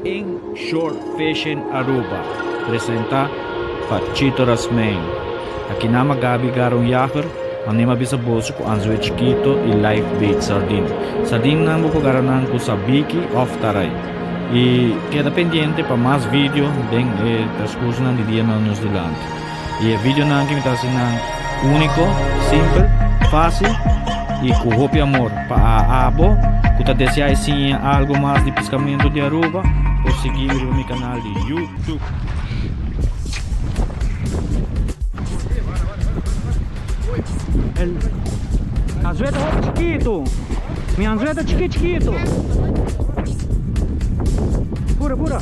em Shore Fishing Aruba. Presenta Pachito Rasmain. Aqui na Gabi Garong Yaker, anima bisa bolso com anzoi chiquito e live bait sardine. Sardine não vou garantir com sabiki off tarai. E queda pendiente para mais vídeo bem transcurso de dia nos dilante. E o vídeo não que me está ensinando único, simples, fácil e com roupa e amor para a abo. Se deseja sim algo mais de pescamento de Aruba, pode seguir o meu canal de YouTube. El anzuelo chiquito, mi anzuelo chiquito. Pura, pura.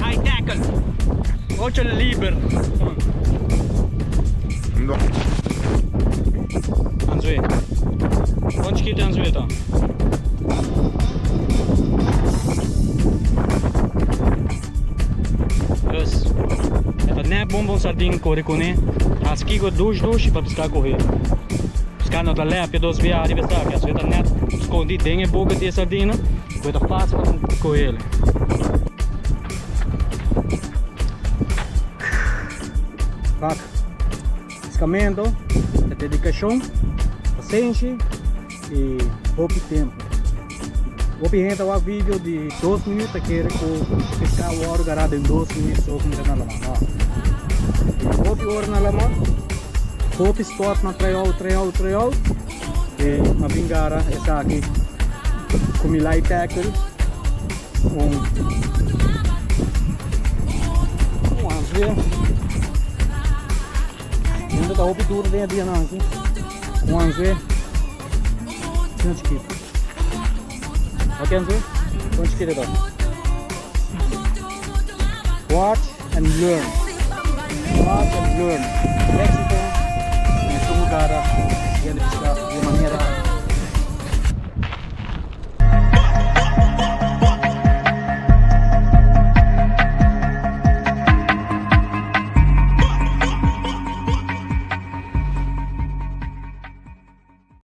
High tackle. 8 liber. No. Anzuelo. Quanto chiquito é anzuelo? Não é bom sardinha correr com ele. As aqui com duas para pescar correr. Pescar não tá lá, pedos viagens, pescar. Que às vezes tá net escondido dentro da boca de sardinha, coisa fácil para correr. Paca. Pescamento, dedicação, paciência e pouco tempo. Vou pintar o vídeo de 2 minutos que era com pescar o ouro garado em 2 minutos só com na lama. Vou ouro na lama, vou spot na trail e na vingara essa aqui com mi light tackle anzuelo. Ainda tá roupa dura dentro de não aqui. Anzuelo. Chiquito. Ok, Anzu? Don't you get it up? Watch and learn. Watch and learn. Mexico, Sungara.